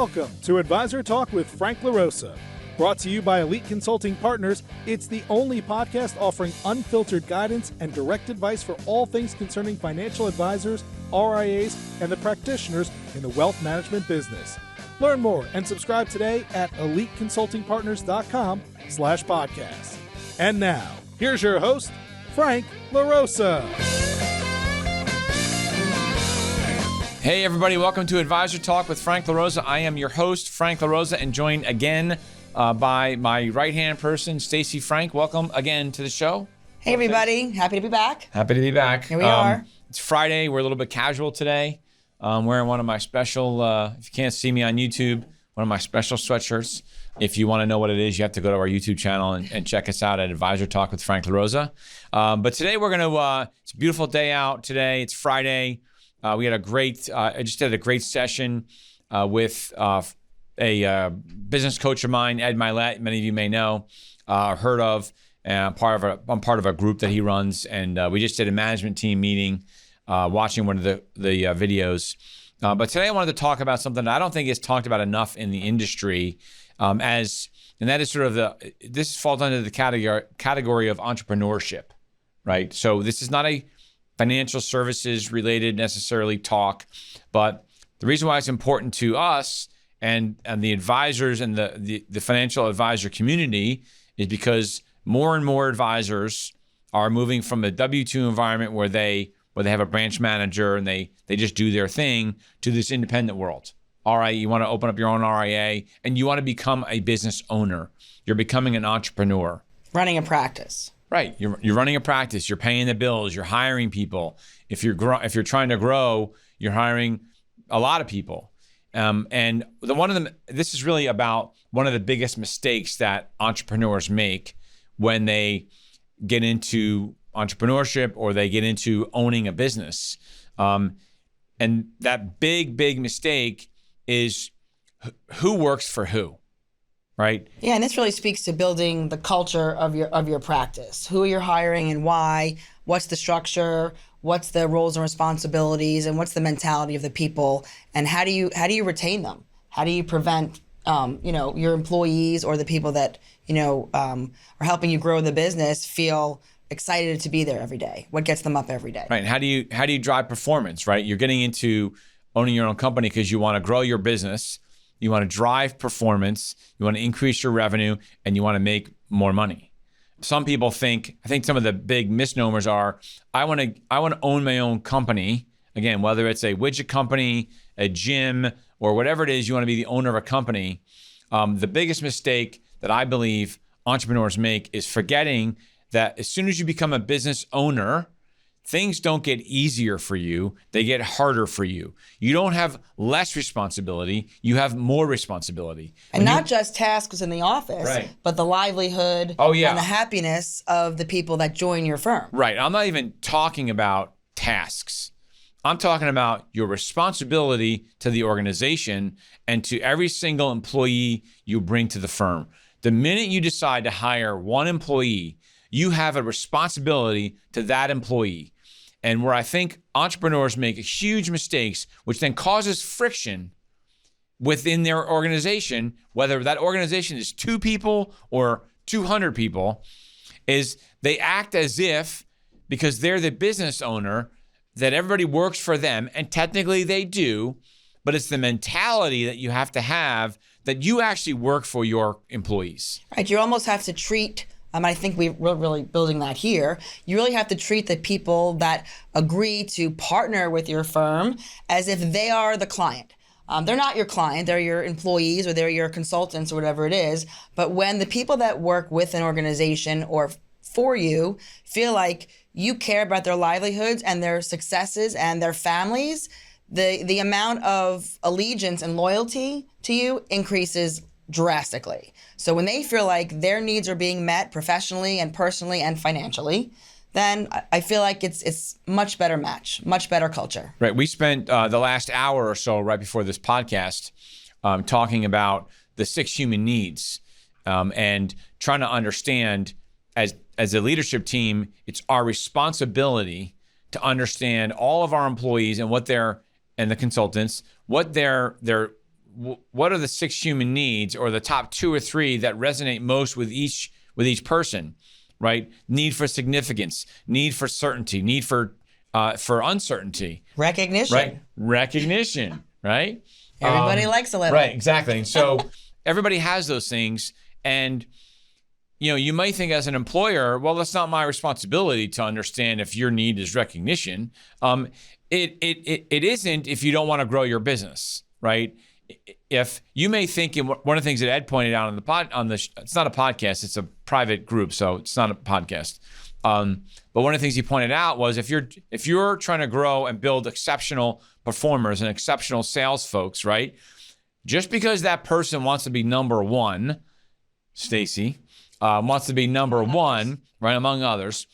Welcome to Advisor Talk with Frank LaRosa. Brought to you by Elite Consulting Partners, it's the only podcast offering unfiltered guidance and direct advice for all things concerning financial advisors, RIAs, and the practitioners in the wealth management business. Learn more and subscribe today at eliteconsultingpartners.com/podcast. And now, here's your host, Frank LaRosa. Hey everybody, welcome to Advisor Talk with Frank LaRosa. I am your host, Frank LaRosa, and joined again by my right-hand person, Stacey Frank. Welcome again to the show. Hey everybody, happy to be back. Happy to be back. Here we are. It's Friday, we're a little bit casual today. Wearing one of my special, if you can't see me on YouTube, one of my special sweatshirts. If you want to know what it is, you have to go to our YouTube channel and check us out at Advisor Talk with Frank LaRosa. But today we're going to, it's a beautiful day out today. It's Friday. We had I just did a great session with a business coach of mine, Ed Milet. Many of you may know, heard of. I'm part of a group that he runs, and we just did a management team meeting, watching one of the videos. But today I wanted to talk about something that I don't think is talked about enough in the industry, and that is sort of this falls under the category of entrepreneurship, right? So this is not a financial services related necessarily talk, but the reason why it's important to us and the advisors and the financial advisor community is because more and more advisors are moving from a W-2 environment where they have a branch manager and they just do their thing to this independent world. All right, you want to open up your own RIA and you want to become a business owner. You're becoming an entrepreneur. Running a practice. Right, you're running a practice. You're paying the bills. You're hiring people. If you're trying to grow, you're hiring a lot of people. And this is really about one of the biggest mistakes that entrepreneurs make when they get into entrepreneurship or they get into owning a business. And that big mistake is who works for who. Right. Yeah, and this really speaks to building the culture of your practice. Who you're hiring and why, what's the structure, what's the roles and responsibilities, and what's the mentality of the people, and how do you retain them? How do you prevent your employees or the people that are helping you grow the business feel excited to be there every day? What gets them up every day? Right. How do you drive performance? Right. You're getting into owning your own company because you want to grow your business. You want to drive performance, you want to increase your revenue, and you want to make more money. Some people I think some of the big misnomers are, I want to own my own company. Again, whether it's a widget company, a gym, or whatever it is, you want to be the owner of a company. The biggest mistake that I believe entrepreneurs make is forgetting that as soon as you become a business owner, things don't get easier for you, they get harder for you. You don't have less responsibility, you have more responsibility. And not just tasks in the office, right, but the livelihood and the happiness of the people that join your firm. Right, I'm not even talking about tasks. I'm talking about your responsibility to the organization and to every single employee you bring to the firm. The minute you decide to hire one employee, you have a responsibility to that employee. And where I think entrepreneurs make huge mistakes, which then causes friction within their organization, whether that organization is 2 people or 200 people, is they act as if, because they're the business owner, that everybody works for them. And technically they do, but it's the mentality that you have to have that you actually work for your employees. Right, you almost have to treat I think we're really building that here. You really have to treat the people that agree to partner with your firm as if they are the client. They're not your client, they're your employees or they're your consultants or whatever it is. But when the people that work with an organization or for you feel like you care about their livelihoods and their successes and their families, the amount of allegiance and loyalty to you increases drastically. So when they feel like their needs are being met professionally and personally and financially, then I feel like it's much better match, much better culture. Right. We spent the last hour or so right before this podcast talking about the 6 human needs and trying to understand as a leadership team, it's our responsibility to understand all of our employees and and the consultants, what their what are the 6 human needs, or the top 2 or 3 that resonate most with each person, right? Need for significance, need for certainty, need for uncertainty. Recognition. Right? Recognition, right? Everybody likes a little. Right, exactly. And so everybody has those things. And, you might think as an employer, well, that's not my responsibility to understand if your need is recognition. It isn't if you don't want to grow your business, right? If you may think, and one of the things that Ed pointed out it's not a podcast, it's a private group, so it's not a podcast. But one of the things he pointed out was if you're trying to grow and build exceptional performers and exceptional sales folks, right? Just because that person wants to be number one, Stacey, wants to be number one, right, among others,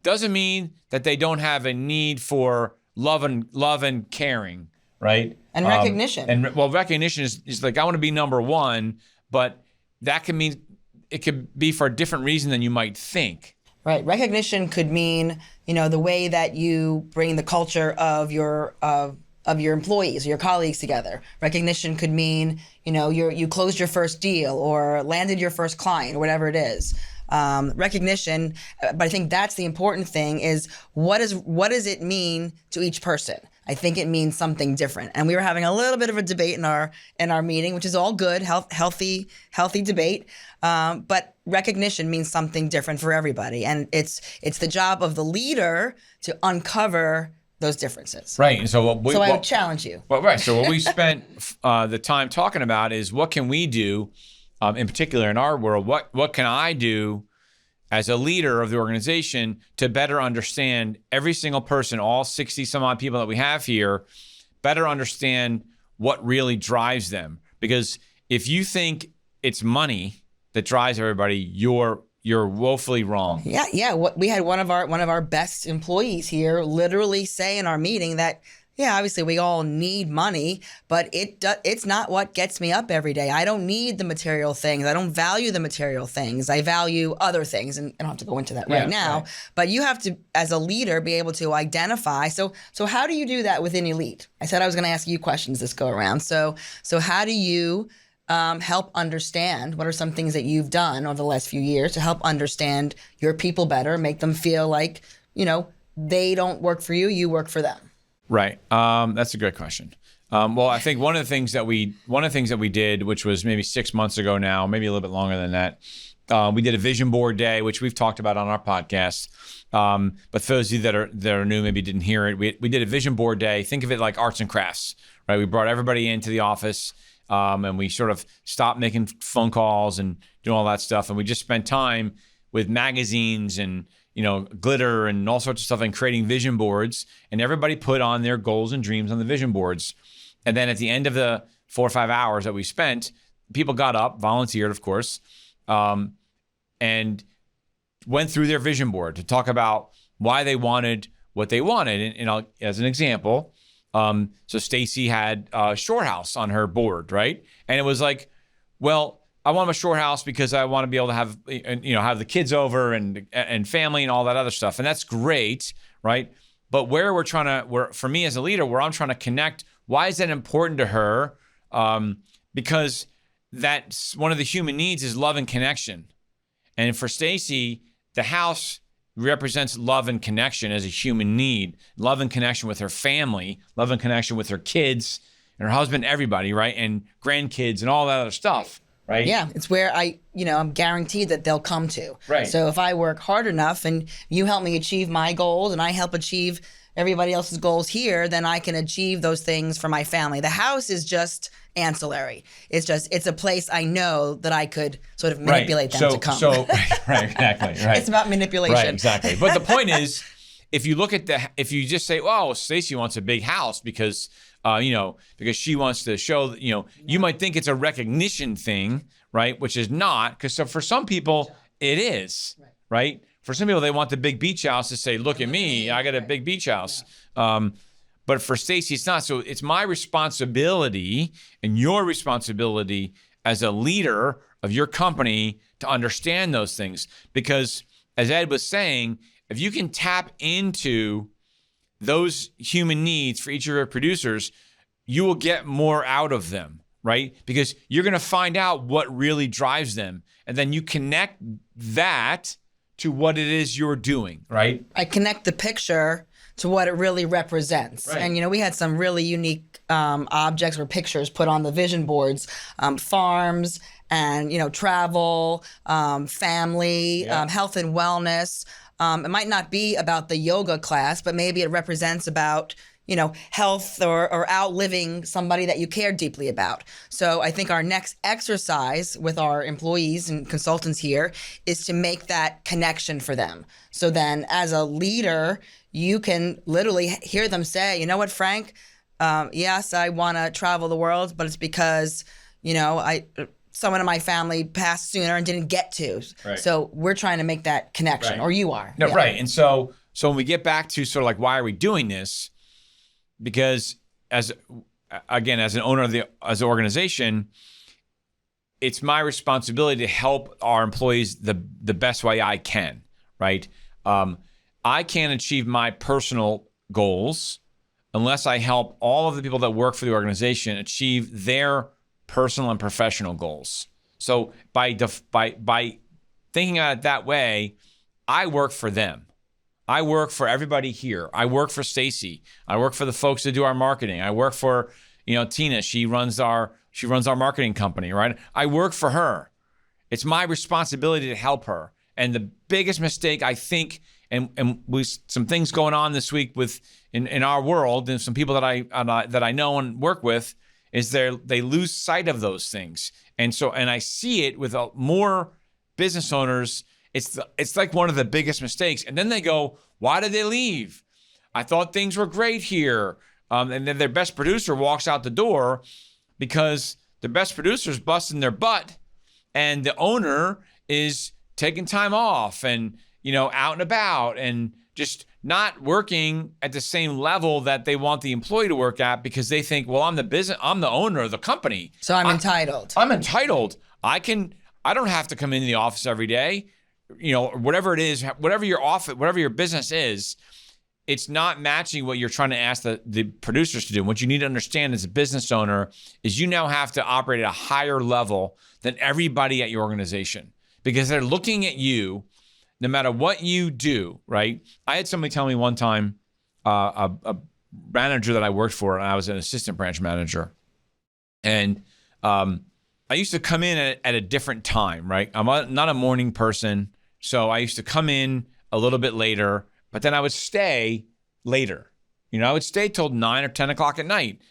doesn't mean that they don't have a need for love and caring, right? And recognition. Recognition is like, I want to be number one, but that can mean it could be for a different reason than you might think. Right. Recognition could mean, the way that you bring the culture of your employees or your colleagues together. Recognition could mean, you closed your first deal or landed your first client or whatever it is. Recognition, but I think that's the important thing is what does it mean to each person? I think it means something different. And we were having a little bit of a debate in our meeting, which is all good, healthy debate. But recognition means something different for everybody. And it's the job of the leader to uncover those differences. Right. And so I would challenge you. Well, right. So what we spent the time talking about is what can we do, in particular in our world, what can I do as a leader of the organization to better understand every single person, all 60 some odd people that we have here, better understand what really drives them. Because if you think it's money that drives everybody, you're woefully wrong. Yeah. We had one of our best employees here literally say in our meeting that, obviously we all need money, but it's not what gets me up every day. I don't need the material things. I don't value the material things. I value other things, and I don't have to go into that right now. Right. But you have to, as a leader, be able to identify. So how do you do that within Elite? I said I was going to ask you questions this go around. So how do you help understand what are some things that you've done over the last few years to help understand your people better, make them feel like, they don't work for you, you work for them? Right. That's a great question. Well, I think one of the things that we did, which was maybe 6 months ago now, maybe a little bit longer than that, we did a vision board day, which we've talked about on our podcast. But for those of you that are new, maybe didn't hear it, we did a vision board day. Think of it like arts and crafts, right? We brought everybody into the office, and we sort of stopped making phone calls and doing all that stuff, and we just spent time with magazines and glitter and all sorts of stuff and creating vision boards, and everybody put on their goals and dreams on the vision boards. And then at the end of the 4 or 5 hours that we spent, people got up, volunteered, of course, and went through their vision board to talk about why they wanted what they wanted. And as an example, so Stacey had a shore house on her board, right? And it was like, well, I want a shore house because I want to be able to have, have the kids over and family and all that other stuff. And that's great, right? But for me as a leader, where I'm trying to connect, why is that important to her? Because that's one of the human needs is love and connection. And for Stacey, the house represents love and connection as a human need, love and connection with her family, love and connection with her kids and her husband, everybody, right? And grandkids and all that other stuff. Right. Yeah, it's where I'm guaranteed that they'll come to. Right. So if I work hard enough and you help me achieve my goals and I help achieve everybody else's goals here, then I can achieve those things for my family. The house is just ancillary. It's a place I know that I could sort of manipulate them to come. Right, exactly. Right. It's about manipulation. Right, exactly. But the point is, if you just say, "Oh, Stacey wants a big house because she wants to show," you might think it's a recognition thing, right? Which is not, because for some people it is, right? For some people, they want the big beach house to say, "Look at me, I got a big beach house." But for Stacey, it's not. So it's my responsibility and your responsibility as a leader of your company to understand those things. Because as Ed was saying, if you can tap into those human needs for each of your producers, you will get more out of them, right? Because you're going to find out what really drives them. And then you connect that to what it is you're doing, right? I connect the picture to what it really represents. Right. And, we had some really unique objects or pictures put on the vision boards, farms and, travel, family, health and wellness. It might not be about the yoga class, but maybe it represents about health or outliving somebody that you care deeply about. So I think our next exercise with our employees and consultants here is to make that connection for them. So then as a leader, you can literally hear them say, you know what, Frank, yes, I want to travel the world, but it's because, someone in my family passed sooner and didn't get to. Right. So we're trying to make that connection, or you are. No, right. And so when we get back to sort of like, why are we doing this? Because as an owner of as an organization, it's my responsibility to help our employees the best way I can, right? I can't achieve my personal goals unless I help all of the people that work for the organization achieve their personal and professional goals. So by thinking about it that way, I work for them. I work for everybody here. I work for Stacey. I work for the folks that do our marketing. I work for, Tina. She runs our marketing company, right? I work for her. It's my responsibility to help her. And the biggest mistake I think, and with some things going on this week in our world, and some people that I know and work with, is they lose sight of those things. And I see it with more business owners. It's like one of the biggest mistakes. And then they go, why did they leave? I thought things were great here. And then their best producer walks out the door because the best producer's busting their butt and the owner is taking time off and, out and about and just not working at the same level that they want the employee to work at because they think, well, I'm the owner of the company. So I'm entitled. I'm entitled. I don't have to come into the office every day. Whatever it is, whatever your business is, it's not matching what you're trying to ask the producers to do. What you need to understand as a business owner is you now have to operate at a higher level than everybody at your organization because they're looking at you no matter what you do, right? I had somebody tell me one time, a manager that I worked for, and I was an assistant branch manager, and I used to come in at a different time, right? I'm not a morning person, so I used to come in a little bit later, but then I would stay later. I would stay till 9 or 10 o'clock at night,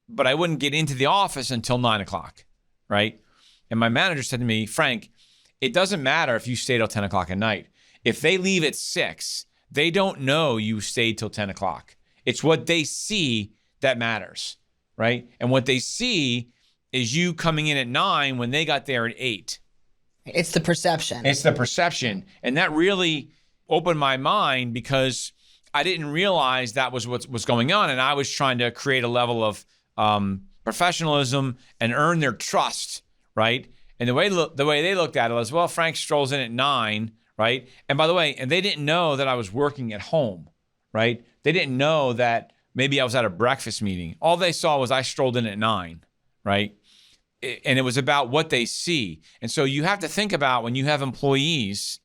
but I wouldn't get into the office until 9 o'clock, right? And my manager said to me, Frank, it doesn't matter if you stay till 10 o'clock at night. If they leave at 6, they don't know you stayed till 10 o'clock. It's what they see that matters, right? And what they see is you coming in at 9 when they got there at 8. It's the perception. And that really opened my mind because I didn't realize that was what was going on. And I was trying to create a level of professionalism and earn their trust, right? And the way they looked at it was, well, Frank strolls in at 9, right? And by the way, and they didn't know that I was working at home, right? They didn't know that maybe I was at a breakfast meeting. All they saw was I strolled in at 9, right? And it was about what they see. And so you have to think about when you have employees,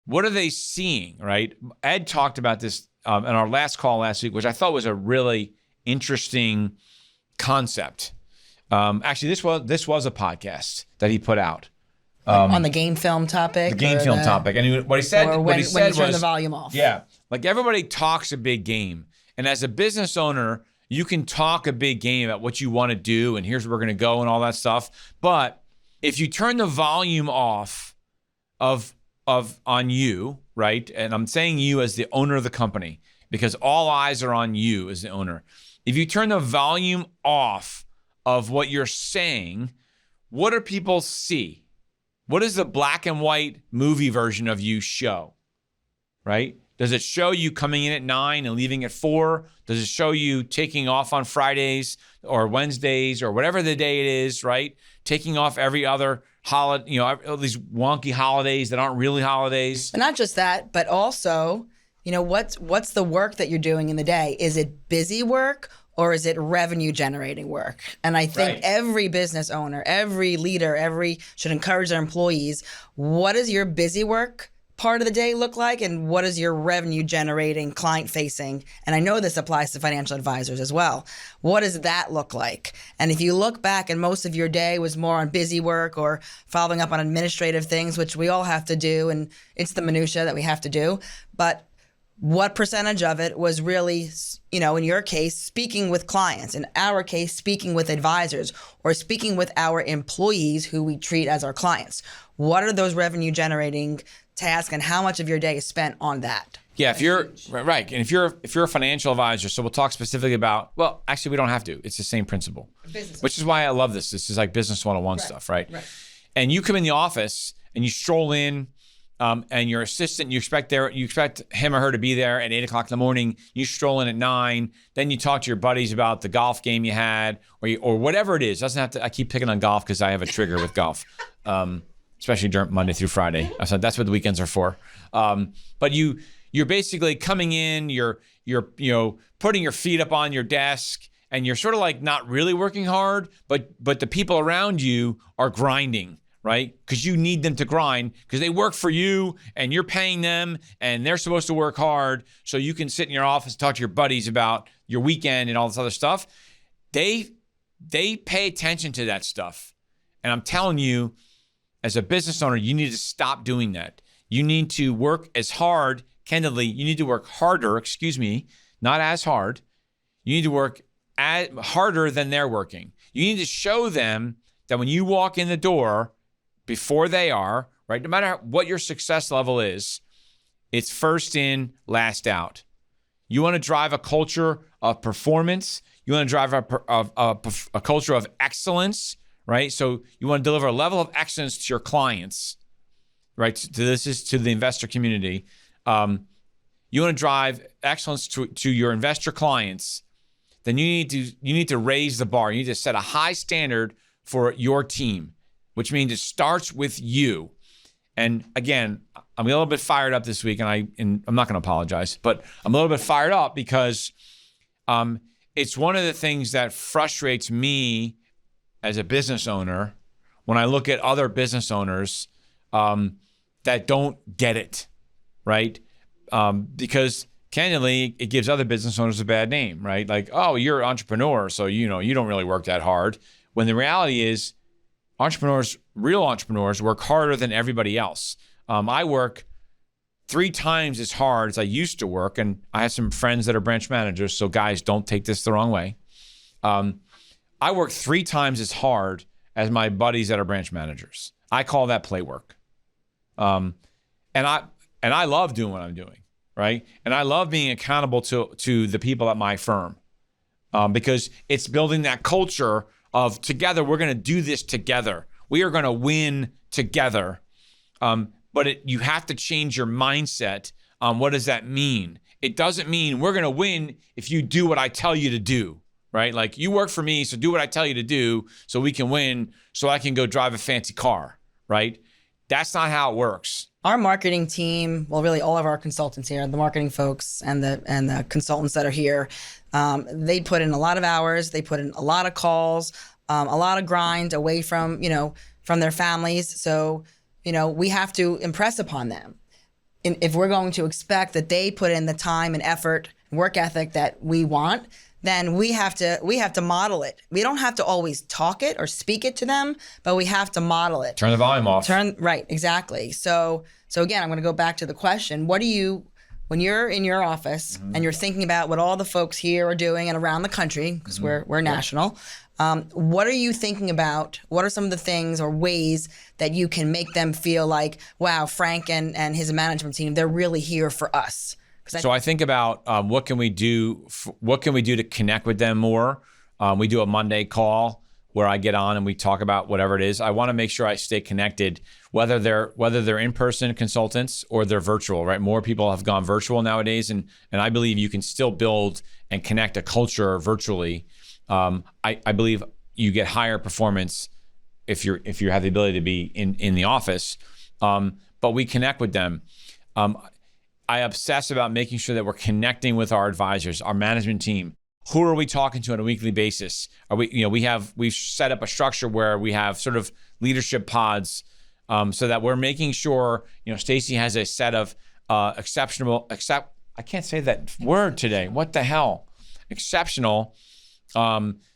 what are they seeing, right? Ed talked about this in our last call last week, which I thought was a really interesting concept. Actually, this was a podcast that he put out. On the game film topic? The game film topic. And what he said when you turn was, the volume off. Yeah. Like everybody talks a big game. And as a business owner, you can talk a big game about what you want to do and here's where we're going to go and all that stuff. But if you turn the volume off on you, right? And I'm saying you as the owner of the company because all eyes are on you as the owner. If you turn the volume off of what you're saying, what do people see? What does the black and white movie version of you show, right? Does it show you coming in at 9 and leaving at 4? Does it show you taking off on Fridays or Wednesdays or whatever the day it is, right? Taking off every other holiday, all these wonky holidays that aren't really holidays. But not just that, but also what's the work that you're doing in the day? Is it busy work or is it revenue generating work? And I think every business owner, every leader, should encourage their employees, what does your busy work part of the day look like, and what is your revenue generating, client facing? And I know this applies to financial advisors as well. What does that look like? And if you look back and most of your day was more on busy work or following up on administrative things, which we all have to do, and it's the minutia that we have to do, but what percentage of it was really, in your case, speaking with clients, in our case, speaking with advisors, or speaking with our employees who we treat as our clients? What are those revenue generating tasks, and how much of your day is spent on that? Yeah, if you're right, and if you're a financial advisor, so we'll talk specifically about, well, actually we don't have to. It's the same principle. Which is why I love this. This is like business 101 stuff, right? And you come in the office and you stroll in, and your assistant, you expect him or her to be there at 8 o'clock in the morning. You stroll in at 9. Then you talk to your buddies about the golf game you had, or whatever it is. Doesn't have to. I keep picking on golf because I have a trigger with golf, especially during Monday through Friday. So that's what the weekends are for. But you're basically coming in. You're putting your feet up on your desk, and you're sort of like not really working hard, but the people around you are grinding. Right? Because you need them to grind because they work for you and you're paying them and they're supposed to work hard so you can sit in your office and talk to your buddies about your weekend and all this other stuff. They pay attention to that stuff. And I'm telling you, as a business owner, you need to stop doing that. You need to work as hard, candidly, you need to work harder, not as hard. You need to work harder than they're working. You need to show them that when you walk in the door, before they are, right? No matter what your success level is, it's first in, last out. You want to drive a culture of performance. You want to drive a culture of excellence, right? So you want to deliver a level of excellence to your clients, right? This is to the investor community. You want to drive excellence to your investor clients. Then you need to raise the bar. You need to set a high standard for your team, which means it starts with you. And again, I'm a little bit fired up this week, and I'm not going to apologize, but I'm a little bit fired up because it's one of the things that frustrates me as a business owner when I look at other business owners that don't get it, right? Because candidly, it gives other business owners a bad name, right? Like, oh, you're an entrepreneur, so you don't really work that hard. When the reality is, real entrepreneurs work harder than everybody else. I work 3 times as hard as I used to work, and I have some friends that are branch managers, so guys, don't take this the wrong way. I work 3 times as hard as my buddies that are branch managers. I call that play work. And I love doing what I'm doing, right? And I love being accountable to the people at my firm because it's building that culture of together, we're going to do this together. We are going to win together. But you have to change your mindset. What does that mean? It doesn't mean we're going to win if you do what I tell you to do, right? Like, you work for me, so do what I tell you to do so we can win, so I can go drive a fancy car, right? That's not how it works. Our marketing team, well, really all of our consultants here, the marketing folks and the consultants that are here, they put in a lot of hours. They put in a lot of calls, a lot of grind away from their families. So, we have to impress upon them. If we're going to expect that they put in the time and effort, work ethic that we want, then we have to model it. We don't have to always talk it or speak it to them, but we have to model it. Turn the volume off. Right, exactly. So again, I'm going to go back to the question. What do you, when you're in your office and you're thinking about what all the folks here are doing and around the country, because we're national, what are you thinking about? What are some of the things or ways that you can make them feel like, wow, Frank and his management team, they're really here for us? So I think about what can we do to connect with them more. We do a Monday call where I get on and we talk about whatever it is. I want to make sure I stay connected, whether they're in-person consultants or they're virtual, right? More people have gone virtual nowadays, and I believe you can still build and connect a culture virtually. I believe you get higher performance if you have the ability to be in the office, but we connect with them. I obsess about making sure that we're connecting with our advisors, our management team. Who are we talking to on a weekly basis? Are we, we've set up a structure where we have sort of leadership pods, so that we're making sure, Stacey has a set of I can't say that word today. What the hell? Exceptional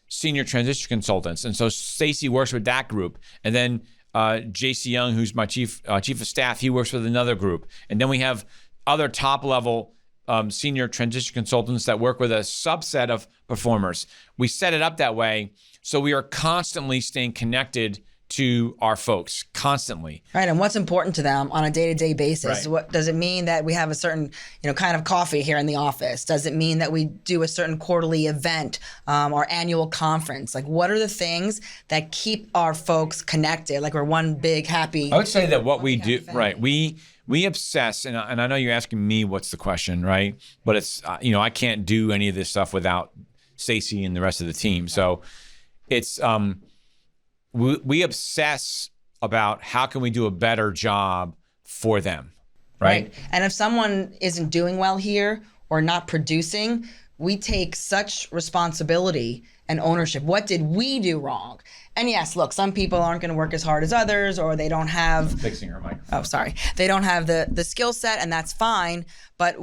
senior transition consultants. And so Stacey works with that group. And then JC Young, who's my chief of staff, he works with another group. And then we have other top level senior transition consultants that work with a subset of performers. We set it up that way so we are constantly staying connected to our folks, constantly. Right, and what's important to them on a day-to-day basis? Right. What does it mean that we have a certain, kind of coffee here in the office? Does it mean that we do a certain quarterly event or annual conference? Like, what are the things that keep our folks connected? Like, we're one big happy. I would say that what we do, right? We obsess, and I know you're asking me what's the question, right? But it's I can't do any of this stuff without Stacey and the rest of the team. So it's we obsess about how can we do a better job for them, right? And if someone isn't doing well here or not producing, we take such responsibility and ownership. What did we do wrong? And yes, look, some people aren't going to work as hard as others, or they don't have Fixing her microphone. Oh, sorry. They don't have the skill set, and that's fine. But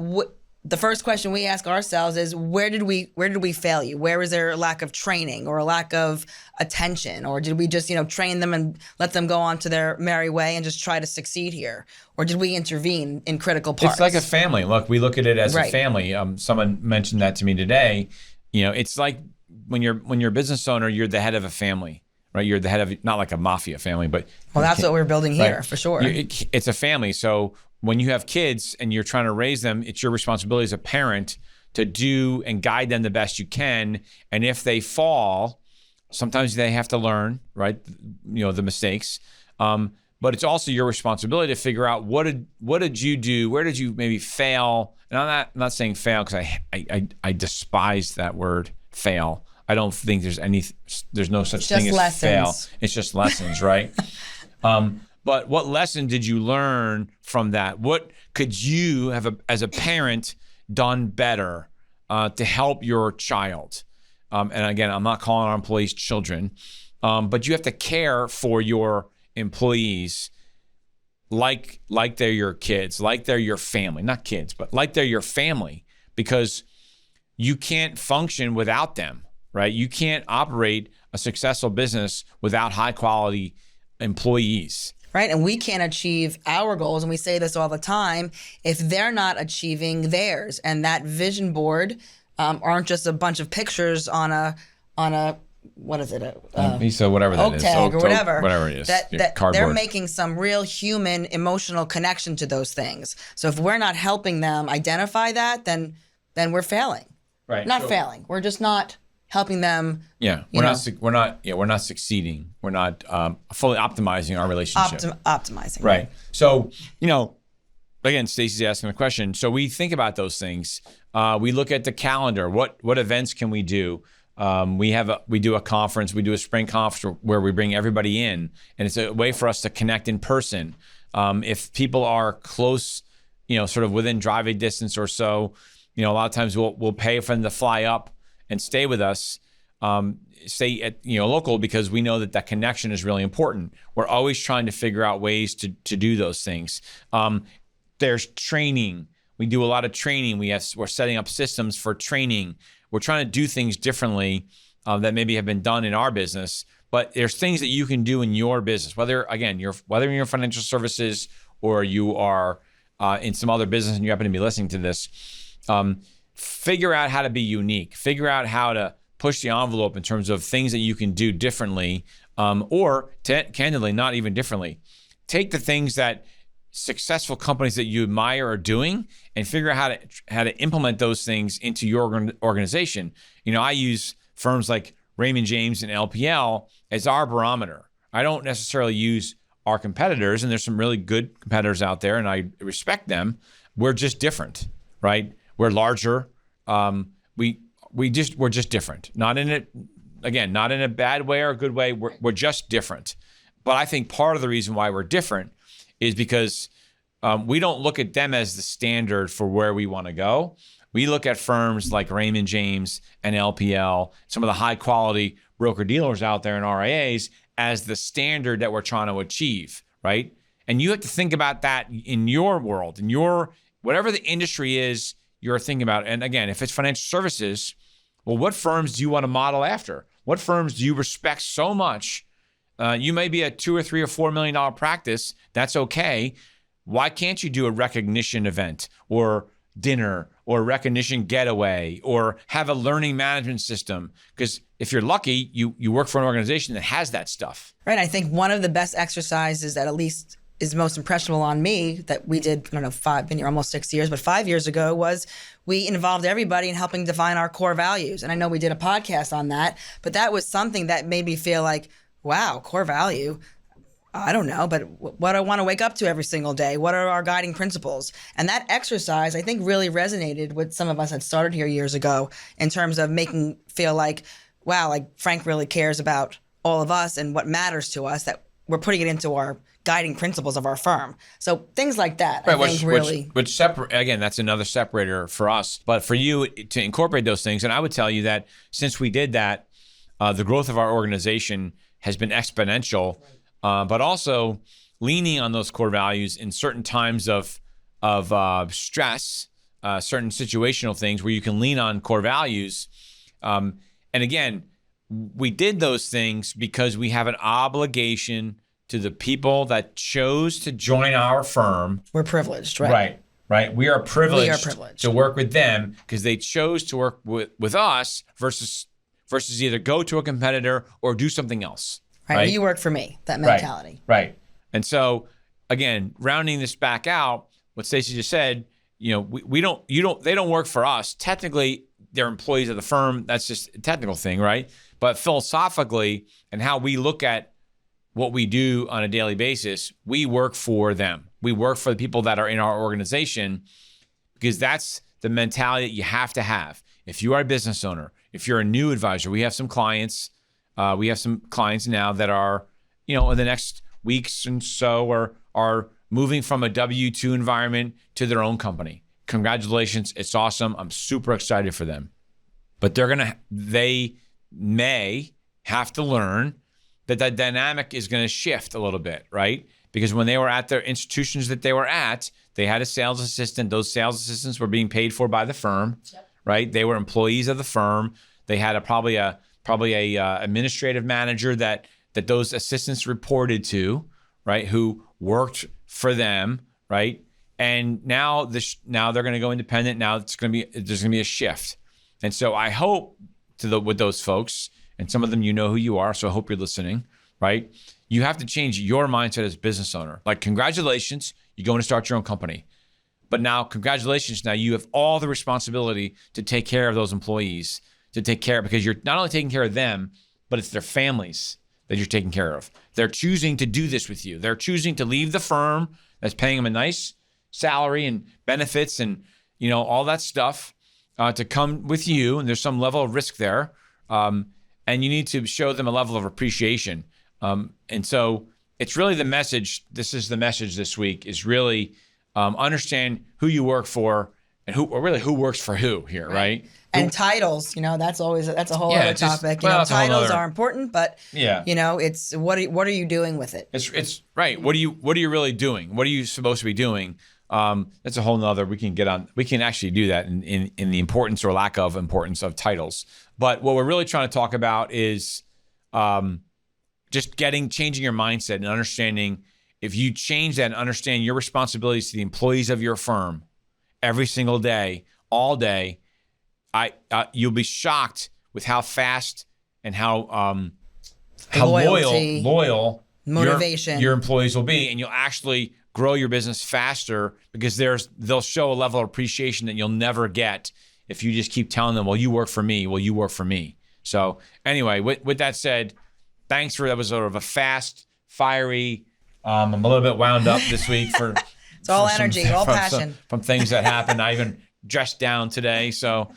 the first question we ask ourselves is, where did we fail you? Where was there a lack of training or a lack of attention? Or did we just, train them and let them go on to their merry way and just try to succeed here? Or did we intervene in critical parts? It's like a family. Look, we look at it as Right. a family. Someone mentioned that to me today. It's like when you're a business owner, you're the head of a family, right? You're the head of, not like a mafia family, but Well, that's what we're building here, right. for sure. It's a family. So when you have kids and you're trying to raise them, it's your responsibility as a parent to do and guide them the best you can. And if they fall, sometimes they have to learn, right? The mistakes. But it's also your responsibility to figure out what did you do? Where did you maybe fail? And I'm not saying fail because I despise that word, fail. I don't think there's no such thing as lessons. fail. It's just lessons, right? But what lesson did you learn from that? What could you have, as a parent, done better to help your child? And again, I'm not calling our employees children, but you have to care for your employees like they're your kids, like they're your family. Not kids, but like they're your family, because you can't function without them, right? You can't operate a successful business without high quality employees. Right, and we can't achieve our goals, and we say this all the time, if they're not achieving theirs. And that vision board aren't just a bunch of pictures on a what is it? So whatever that oak is, tag or whatever. Whatever it is, That cardboard. they're making some real human, emotional connection to those things. So if we're not helping them identify that, then we're failing. Right. Not failing. We're just not helping them. Yeah, we're not succeeding. We're not fully optimizing our relationship. Optimizing. Right. So, again, Stacey's asking the question. So we think about those things. We look at the calendar. What events can we do? We do a conference. We do a spring conference where we bring everybody in, and it's a way for us to connect in person. If people are close, sort of within driving distance or so, a lot of times we'll pay for them to fly up and stay with us, stay at local, because we know that connection is really important. We're always trying to figure out ways to do those things. There's training. We do a lot of training. We're setting up systems for training. We're trying to do things differently that maybe have been done in our business, but there's things that you can do in your business, whether you're financial services or you are in some other business and you happen to be listening to this. Figure out how to be unique. Figure out how to push the envelope in terms of things that you can do differently, or candidly, not even differently. Take the things that successful companies that you admire are doing and figure out how to implement those things into your organization. I use firms like Raymond James and LPL as our barometer. I don't necessarily use our competitors, and there's some really good competitors out there, and I respect them. We're just different, right? We're larger. We're just different. Not in a bad way or a good way. We're just different. But I think part of the reason why we're different is because we don't look at them as the standard for where we want to go. We look at firms like Raymond James and LPL, some of the high quality broker dealers out there in RIAs as the standard that we're trying to achieve, right? And you have to think about that in your world, in your, whatever the industry is you're thinking about. And again, if it's financial services, well, what firms do you want to model after? What firms do you respect so much? You may be a $2 or $3 or $4 million practice. That's okay. Why can't you do a recognition event or dinner or recognition getaway or have a learning management system? Because if you're lucky, you work for an organization that has that stuff. Right. I think one of the best exercises that at least is most impressionable on me that we did, I don't know, been here almost 6 years, but 5 years ago was we involved everybody in helping define our core values. And I know we did a podcast on that, but that was something that made me feel like, wow, core value. I don't know, but what I want to wake up to every single day. What are our guiding principles? And that exercise, I think, really resonated with some of us that started here years ago in terms of making feel like, wow, like Frank really cares about all of us and what matters to us, that we're putting it into our guiding principles of our firm. So things like that, right, I think really. Which again, that's another separator for us. But for you to incorporate those things, and I would tell you that since we did that, the growth of our organization has been exponential. But also leaning on those core values in certain times of stress, certain situational things where you can lean on core values. And again, we did those things because we have an obligation to the people that chose to join our firm. We're privileged, right? Right. We are privileged to work with them because they chose to work with us versus either go to a competitor or do something else. Right. You work for me, that mentality. Right. And so again, rounding this back out, what Stacey just said, they don't work for us. Technically, they're employees of the firm. That's just a technical thing, right? But philosophically and how we look at what we do on a daily basis, we work for them. We work for the people that are in our organization because that's the mentality that you have to have. If you are a business owner, if you're a new advisor, we have some clients now that are, in the next weeks and so are moving from a W-2 environment to their own company. Congratulations. It's awesome. I'm super excited for them. But they may have to learn that dynamic is going to shift a little bit, right? Because when they were at their institutions that they were at, they had a sales assistant. Those sales assistants were being paid for by the firm, right? They were employees of the firm. They had probably a administrative manager that those assistants reported to, right? Who worked for them, right? And now they're going to go independent. Now there's going to be a shift. And so I hope with those folks, and some of them, who you are. So I hope you're listening, right? You have to change your mindset as a business owner. Like, congratulations, you're going to start your own company. But now, congratulations, now you have all the responsibility to take care of those employees, because you're not only taking care of them, but it's their families that you're taking care of. They're choosing to do this with you. They're choosing to leave the firm that's paying them a nice salary and benefits and, all that stuff to come with you. And there's some level of risk there. And you need to show them a level of appreciation. And so it's really the message. This is the message this week is really understand who you work for and who works for who here, right? And titles, that's a whole other topic. Titles are important, but it's what are you doing with it? It's right. What are you really doing? What are you supposed to be doing? That's a whole nother. We can actually do that in the importance or lack of importance of titles. But what we're really trying to talk about is just changing your mindset and understanding. If you change that and understand your responsibilities to the employees of your firm every single day, all day, you'll be shocked with how fast and how loyal motivation your employees will be, and you'll actually grow your business faster because they'll show a level of appreciation that you'll never get if you just keep telling them, well, you work for me. Well, you work for me. So anyway, with that said, thanks that was sort of a fast, fiery. I'm a little bit wound up this week for it's all energy, all passion from things that happened. I even dressed down today, so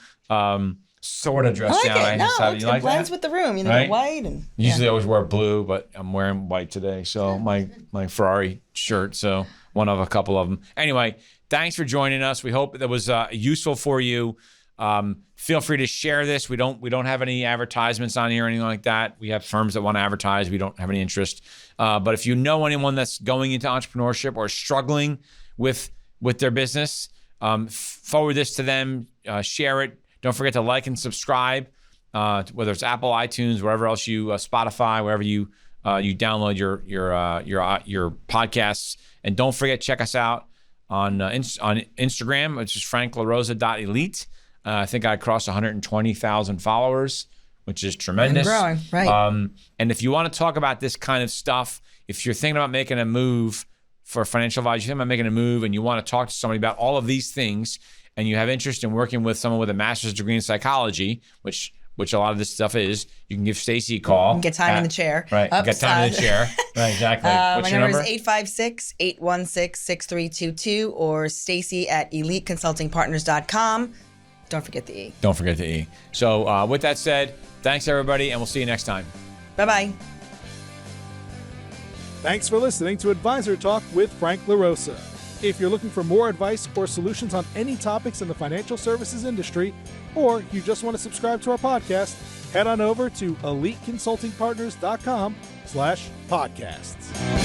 sort of dressed down. It blends with the room, right? White and usually I always wear blue, but I'm wearing white today. So my Ferrari shirt. So one of a couple of them. Anyway, thanks for joining us. We hope that was useful for you. Feel free to share this. We don't have any advertisements on here or anything like that. We have firms that want to advertise. We don't have any interest. But if you know anyone that's going into entrepreneurship or struggling with their business, forward this to them, share it. Don't forget to like and subscribe, whether it's Apple, iTunes, wherever else you, Spotify, wherever you download your podcasts. And don't forget, check us out on Instagram, which is franklarosa.elite. I think I crossed 120,000 followers, which is tremendous. And growing, right. And if you want to talk about this kind of stuff, if you're thinking about making a move for a financial advisor, you're thinking about making a move and you want to talk to somebody about all of these things, and you have interest in working with someone with a master's degree in psychology, which a lot of this stuff is, you can give Stacey a call. Get time in the chair. Right, get time in the chair. Right, exactly. What's your number? My number is 856-816-6322 or Stacey at eliteconsultingpartners.com. Don't forget the E. Don't forget the E. So with that said, thanks everybody, and we'll see you next time. Bye-bye. Thanks for listening to Advisor Talk with Frank LaRosa. If you're looking for more advice or solutions on any topics in the financial services industry, or you just want to subscribe to our podcast, head on over to eliteconsultingpartners.com/podcasts.